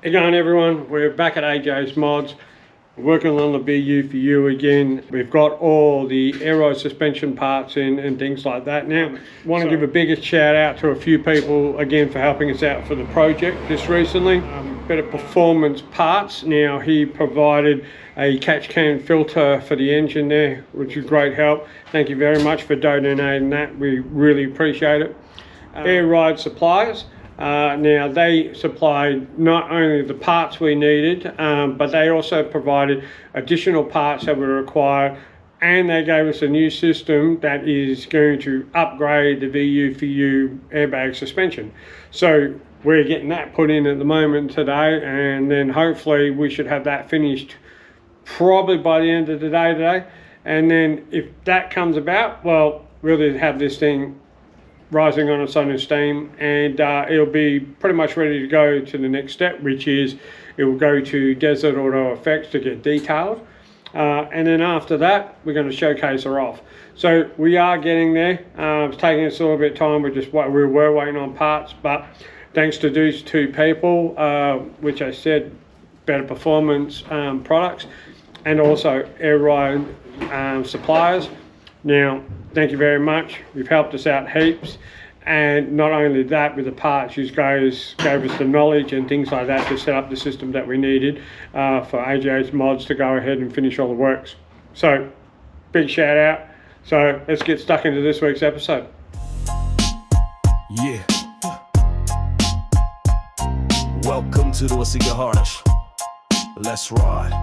Hey going everyone, we're back at AJ's Mods, working on the VU for you again. We've got all the Airide suspension parts in and things like that. Now, want to give a biggest shout out to a few people again for helping us out for the project just recently. Better Performance Parts. Now he provided a catch can filter for the engine there, which is great help. Thank you very much for donating that, we really appreciate it. Airide Suppliers. Now they supplied not only the parts we needed, but they also provided additional parts that were required, and they gave us a new system that is going to upgrade the VU for you airbag suspension. So we're getting that put in at the moment today, and then hopefully we should have that finished probably by the end of the day today. And then if that comes about, well, we'll have this thing rising on its own steam, and it'll be pretty much ready to go to the next step, which is it will go to Desert Auto Effects to get detailed, and then after that we're going to showcase her off. So we are getting there. It's taking us a little bit of time. We were waiting on parts, but thanks to these two people, which I said, Better Performance products, and also Airide Suppliers. Now, thank you very much. You've helped us out heaps. And not only that, with the parts, you guys gave us the knowledge and things like that to set up the system that we needed for AJ's Mods to go ahead and finish all the works. So, big shout out. So, let's get stuck into this week's episode. Yeah. Welcome to the Aussie Garage. Let's ride.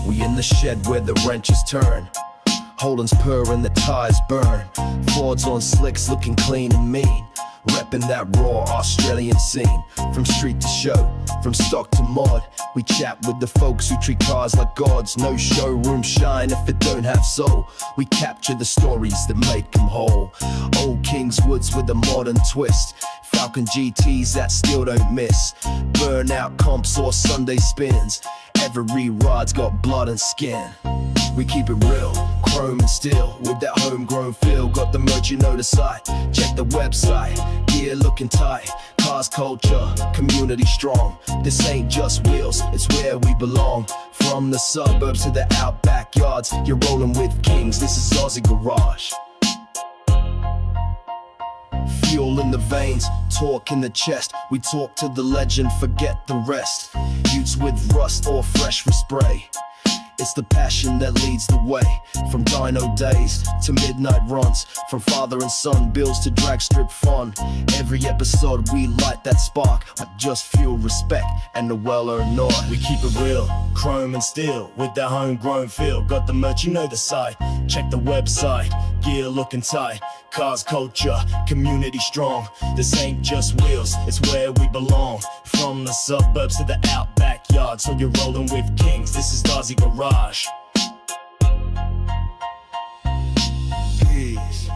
We in the shed where the wrenches turn. Holden's purr and the tires burn. Fords on slicks looking clean and mean. Reppin' that raw Australian scene. From street to show, from stock to mod. We chat with the folks who treat cars like gods. No showroom shine if it don't have soul. We capture the stories that make them whole. Old Kingswoods with a modern twist. Falcon GTs that still don't miss. Burnout comps or Sunday spins. Every ride's got blood and skin. We keep it real, chrome and steel, with that homegrown feel. Got the merch, you know the site. Check the website, gear looking tight. Cars culture, community strong. This ain't just wheels, it's where we belong. From the suburbs to the outback yards, you're rolling with kings, this is Aussie Garage. Fuel in the veins, torque in the chest. We talk to the legend, forget the rest. Utes with rust or fresh with spray. It's the passion that leads the way. From dyno days to midnight runs. From father and son bills to drag strip fun. Every episode we light that spark. I just feel respect and the well-earned nod. We keep it real, chrome and steel, with that homegrown feel. Got the merch, you know the site. Check the website, gear looking tight. Cars culture, community strong. This ain't just wheels, it's where we belong. From the suburbs to the outback yard, so you're rolling with kings, this is Aussie Garage. Peace.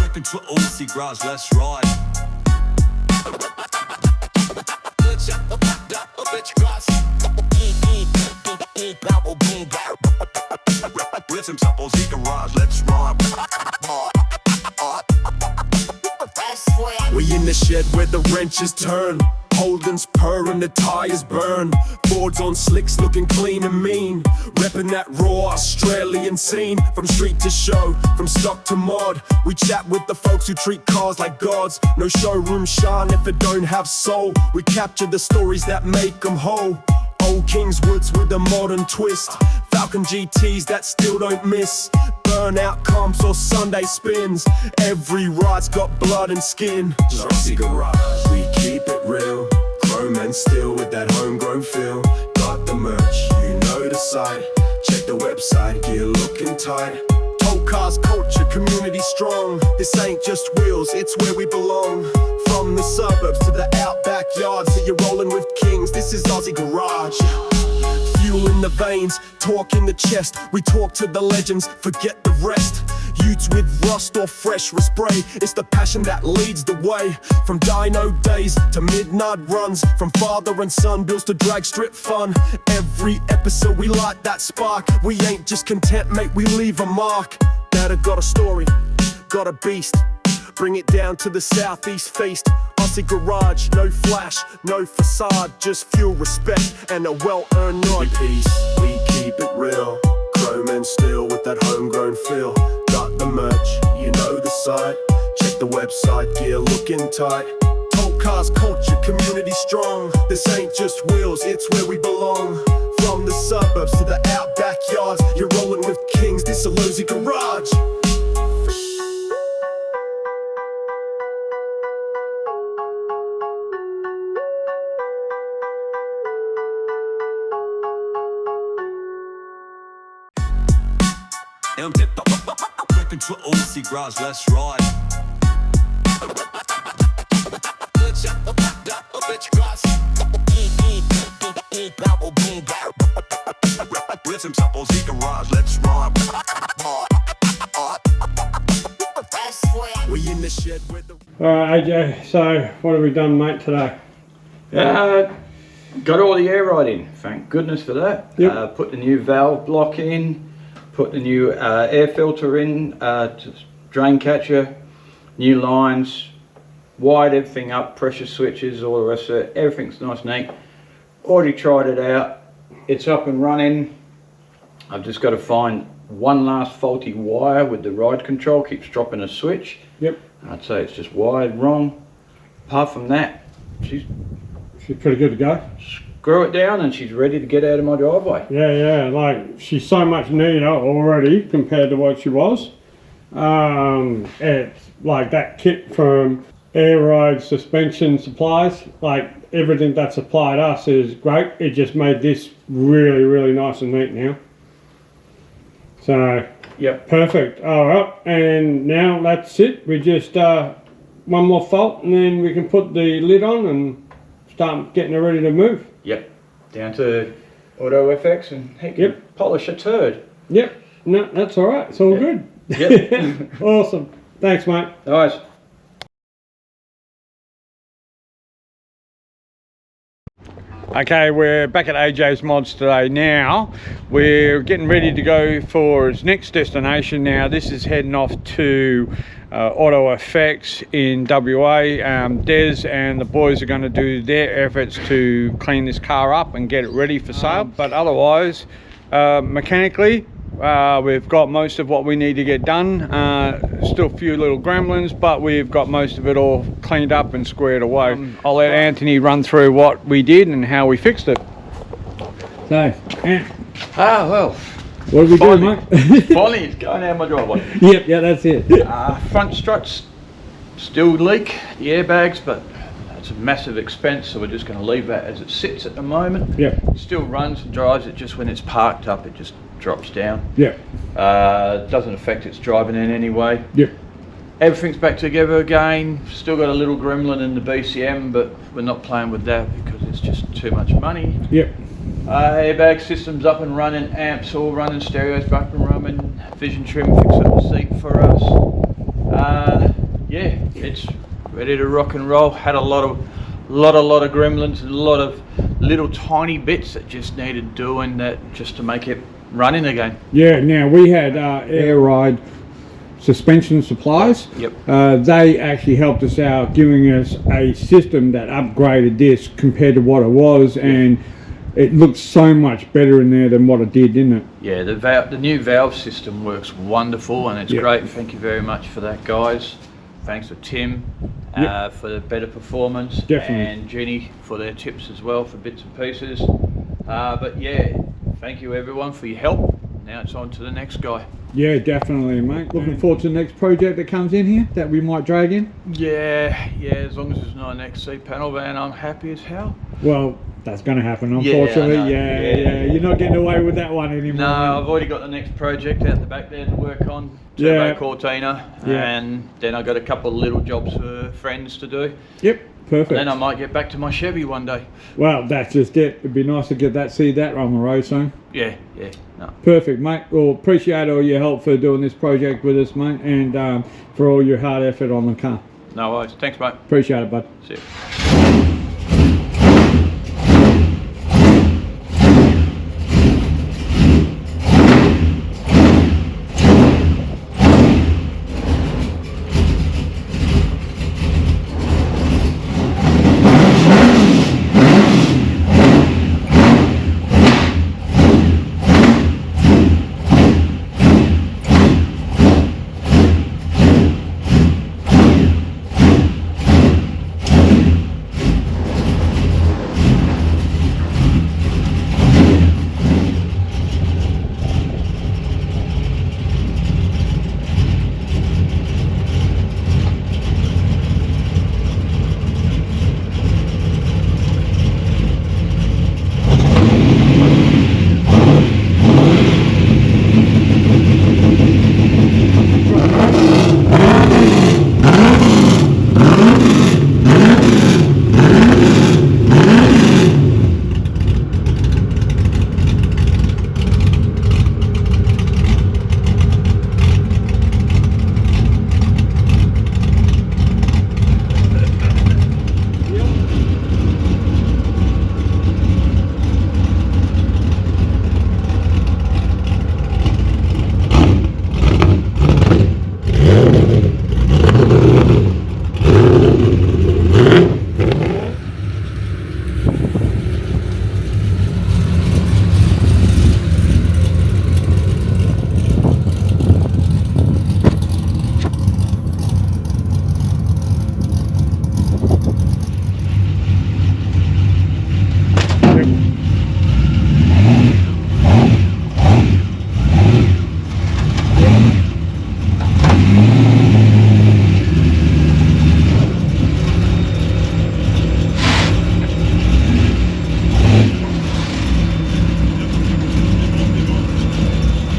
Welcome to Aussie Garage, let's ride. Rhythms up Aussie Garage, let's ride. We in the shed where the wrenches turn. Holden's purr and the tires burn. Fords on slicks looking clean and mean. Reppin' that raw Australian scene. From street to show, from stock to mod. We chat with the folks who treat cars like gods. No showroom shine if it don't have soul. We capture the stories that make them whole. Old Kingswoods with a modern twist. Falcon GTs that still don't miss. Burnout comps or Sunday spins. Every ride's got blood and skin. Aussie Garage, we keep it real. Chrome and steel with that homegrown feel. Got the merch, you know the site. Check the website, gear looking tight. Old cars culture, community strong. This ain't just wheels, it's where we belong. From the suburbs to the outback yards, so you're rolling with kings, this is Aussie Garage. Fuel in the veins, torque in the chest. We talk to the legends, forget the rest. Utes with rust or fresh with spray. It's the passion that leads the way. From dyno days to midnight runs. From father and son bills to drag strip fun. Every episode we light that spark. We ain't just content, mate, we leave a mark. Dad got a story, got a beast. Bring it down to the southeast feast. Aussie Garage, no flash, no facade, just fuel, respect, and a well-earned nod. Peace, we keep it real. Chrome and steel with that homegrown feel. Got the merch, you know the site. Check the website, gear looking tight. Toll cars, culture, community strong. This ain't just wheels, it's where we belong. From the suburbs to the outback yards, you're rolling with kings, this is Aussie Garage. Reppin' for Aussie Garage, let's ride. Rhythms up Aussie Garage, let's ride. We in the shed with the... Alright AJ, so what have we done mate today? Got all the Airide in, thank goodness for that. Yep. Put the new valve block in, put the new air filter in, drain catcher, new lines, wired everything up, pressure switches, all the rest of it. Everything's nice and neat. Already tried it out. It's up and running. I've just got to find one last faulty wire with the ride control, keeps dropping a switch. Yep. I'd say it's just wired wrong. Apart from that, she's pretty good to go. screw it down and she's ready to get out of my driveway. Yeah, like she's so much neater already compared to what she was. It's like that kit from Airide Suspension Suppliers, like everything that supplied us is great. It just made this really, really nice and neat now. So, Yep. perfect. All right, and now that's it. We just one more fault and then we can put the lid on and start getting it ready to move. Yep. Down to Auto FX and he can Yep. polish a turd. Yep. No, that's all right. It's all good. Yep. Awesome. Thanks, mate. Nice. Okay, we're back at AJ's Mods today. Now we're getting ready to go for his next destination. Now this is heading off to Auto FX in WA. Des and the boys are going to do their efforts to clean this car up and get it ready for sale. But otherwise, mechanically, we've got most of what we need to get done. Still a few little gremlins, but we've got most of it all cleaned up and squared away. I'll let Anthony run through what we did and how we fixed it. So, Well, what did we do, finally, mate? finally it's going out of my driveway. Yep, yeah, that's it. Front struts still leak, the airbags, but that's a massive expense, so we're just going to leave that as it sits at the moment. Yep. It still runs and drives, it just when it's parked up it just drops down. Yep. Doesn't affect its driving in any way. Yep. Everything's back together again. Still got a little gremlin in the BCM, but we're not playing with that because it's just too much money. Yep. Airbag system's up and running, amps all running, stereos back and running, vision trim fixed up the seat for us. Yeah, it's ready to rock and roll. Had a lot of gremlins and a lot of little tiny bits that just needed doing that just to make it running again. Yeah, now we had Airide Suspension Suppliers. Yep. They actually helped us out, giving us a system that upgraded this compared to what it was, and it looks so much better in there than what it did, didn't it? Yeah, the new valve system works wonderful and it's Yep. great. Thank you very much for that, guys. Thanks to Tim Yep. for the better performance. Definitely. And Jenny for their tips as well for bits and pieces. But yeah, thank you everyone for your help. Now it's on to the next guy. Yeah, definitely, mate. Looking forward to the next project that comes in here that we might drag in. Yeah, as long as it's not an XC panel van, I'm happy as hell. Well, that's going to happen, Yeah, I unfortunately. know. Yeah. You're not getting away with that one anymore. No, mate. I've already got the next project out the back there to work on, Yeah. Turbo Cortina, Yeah. and then I've got a couple of little jobs for friends to do. Yep, perfect. And then I might get back to my Chevy one day. Well, that's just it. It'd be nice to see that on the road soon. Yeah, no. Perfect, mate. Well, appreciate all your help for doing this project with us, mate, and for all your hard effort on the car. No worries. Thanks, mate. Appreciate it, bud. See you.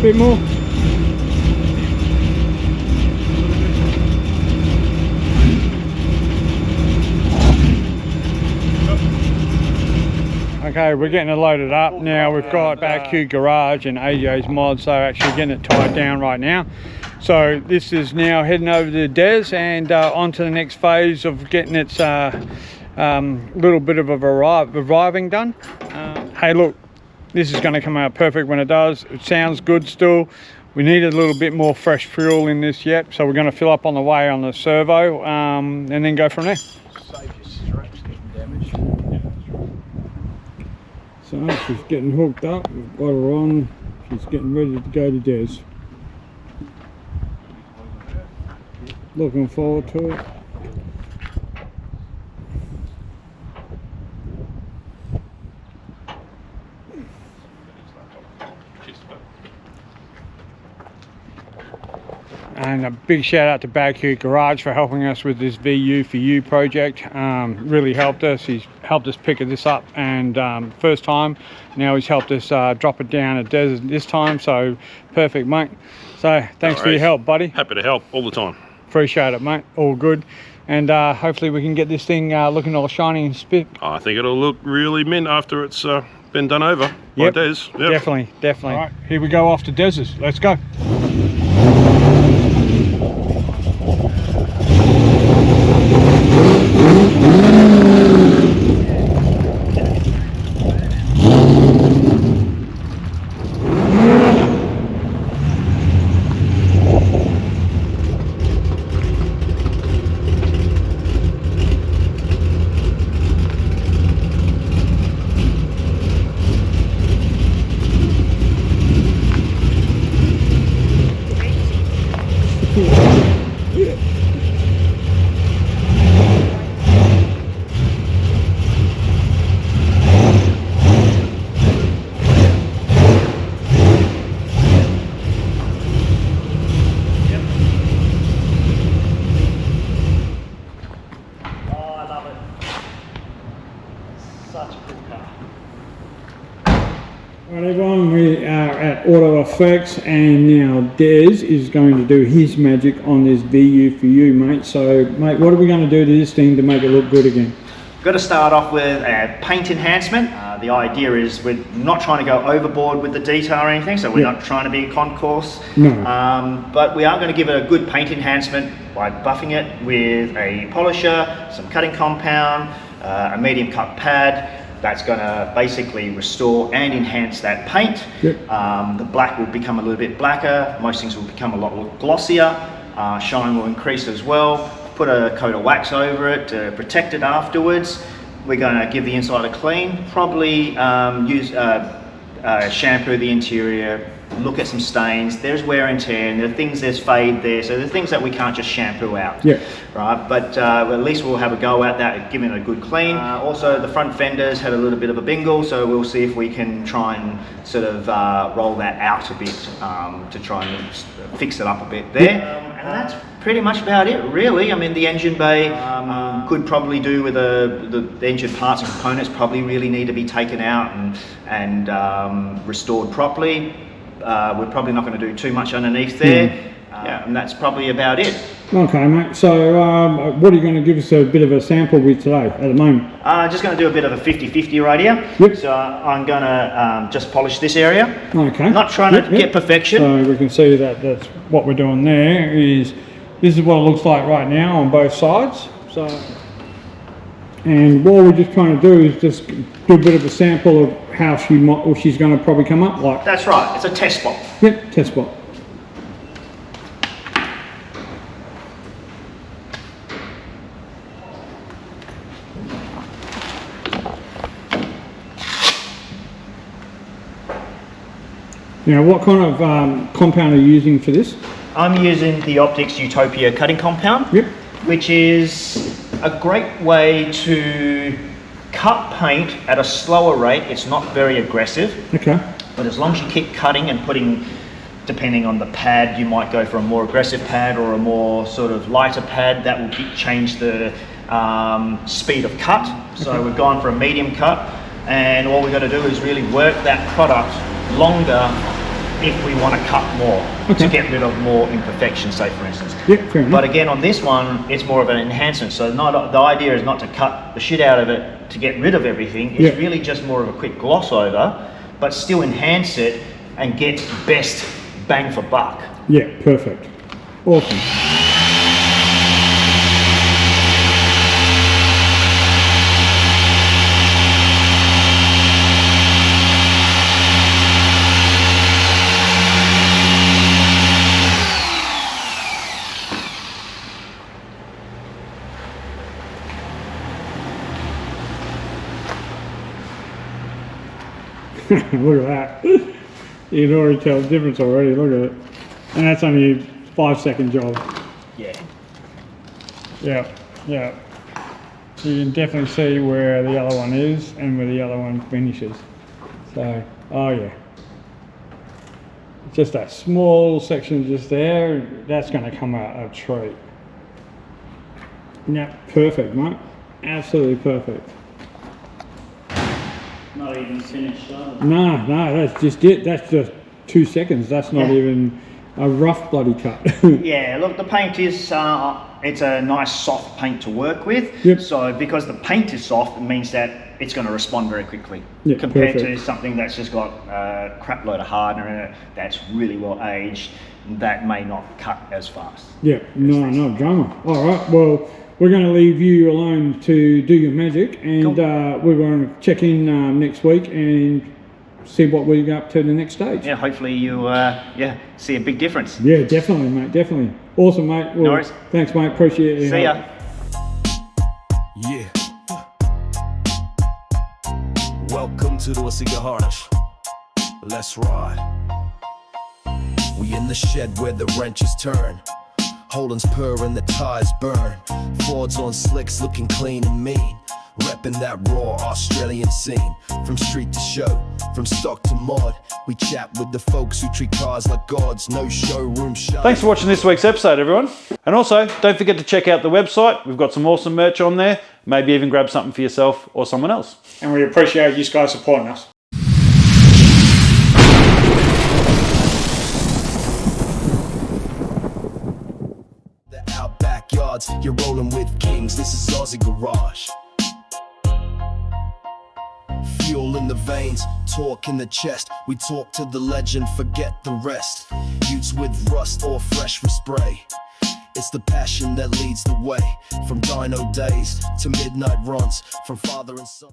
bit more. Okay, we're getting it loaded up now. We've got Airide Garage and AJ's Mods, so actually getting it tied down right now. So this is now heading over to Des and on to the next phase of getting its little bit of a reviving done. Hey look, this is going to come out perfect when it does. It sounds good still. We need a little bit more fresh fuel in this yet, so we're going to fill up on the way on the servo and then go from there. So she's getting hooked up, we've got her on, she's getting ready to go to Des. Looking forward to it. And a big shout out to Airide Garage for helping us with this VU for You project. Really helped us. He's helped us pick this up and first time. Now he's helped us drop it down at Desert this time. So perfect, mate. So thanks for your help, buddy. Happy to help all the time. Appreciate it, mate. All good. And hopefully we can get this thing looking all shiny and spit. I think it'll look really mint after it's been done over by Des. Yep. Definitely. All right, here we go off to Desert. Let's go. Right everyone, we are at Auto Effects and now Des is going to do his magic on this VU for You, mate. So mate, what are we going to do to this thing to make it look good again? Got to start off with a paint enhancement. The idea is we're not trying to go overboard with the detail or anything, so we're not trying to be a concourse. No. But we are going to give it a good paint enhancement by buffing it with a polisher, some cutting compound, a medium cut pad. That's going to basically restore and enhance that paint. Yep. The black will become a little bit blacker, most things will become a lot glossier, shine will increase as well. Put a coat of wax over it to protect it afterwards. We're going to give the inside a clean, probably use shampoo the interior, look at some stains. There's wear and tear, and there are things, there's fade there, so there are things that we can't just shampoo out. Yeah. Right, but at least we'll have a go at that, giving it a good clean. Also, the front fenders had a little bit of a bingle, so we'll see if we can try and sort of roll that out a bit to try and fix it up a bit there. And that's pretty much about it, really. I mean, the engine bay could probably do with the engine parts and components probably really need to be taken out and restored properly. We're probably not going to do too much underneath there. And that's probably about it. Okay, mate. So what are you going to give us a bit of a sample with today at the moment? Just going to do a bit of a 50-50 right here. Yep. So I'm going to just polish this area. Okay. Not trying to get perfection. So we can see that that's what we're doing there. This is what it looks like right now on both sides. So, and what we're just trying to do is just do a bit of a sample of how she's going to probably come up like. That's right. It's a test spot. Yep, test spot. Now, what kind of compound are you using for this? I'm using the Optics Utopia cutting compound, Yep. which is a great way to cut paint at a slower rate. It's not very aggressive, Okay. but as long as you keep cutting and putting, depending on the pad, you might go for a more aggressive pad or a more sort of lighter pad. That will change the speed of cut. So we've gone for a medium cut, and all we've got to do is really work that product longer if we want to cut more to get rid of more imperfections, say for instance. Yeah, fair enough. But again, on this one, it's more of an enhancement. So the idea is not to cut the shit out of it to get rid of everything. It's really just more of a quick gloss over, but still enhance it and get best bang for buck. Yeah, perfect. Awesome. Look at that. You can already tell the difference already, look at it. And that's only a 5-second job. Yeah. Yeah, yeah. So you can definitely see where the other one is and where the other one finishes. So, oh yeah. Just that small section just there, that's going to come out a treat. Yeah, perfect, mate. Absolutely perfect. Not even finished though. No, that's just it. That's just 2 seconds. That's not even a rough bloody cut. Yeah, look, the paint is, it's a nice soft paint to work with. Yep. So because the paint is soft, it means that it's going to respond very quickly. Yeah, compared perfect. to something that's just got a crap load of hardener in it, that's really well aged, that may not cut as fast. Yeah, no drama. All right, well, we're going to leave you alone to do your magic, and we're going to check in next week and see what we go up to the next stage. Yeah, hopefully you see a big difference. Yeah, definitely, mate, definitely. Awesome, mate. Well, No worries. Thanks, mate. Appreciate it. See ya. Yeah. Welcome to the Aussie Garage. Let's ride. We in the shed where the wrenches turn. Holden's purr and the tires burn. Fords on slicks looking clean and mean. Reppin' that raw Australian scene. From street to show, from stock to mod. We chat with the folks who treat cars like gods. No showroom shine. Thanks for watching this week's episode, everyone. And also, don't forget to check out the website. We've got some awesome merch on there. Maybe even grab something for yourself or someone else. And we appreciate you guys supporting us. The out backyards, you're rolling with kings. This is Aussie Garage. Fuel in the veins, torque in the chest. We talk to the legend, forget the rest. Utes with rust or fresh with spray. It's the passion that leads the way. From dyno days to midnight runs. From father and son.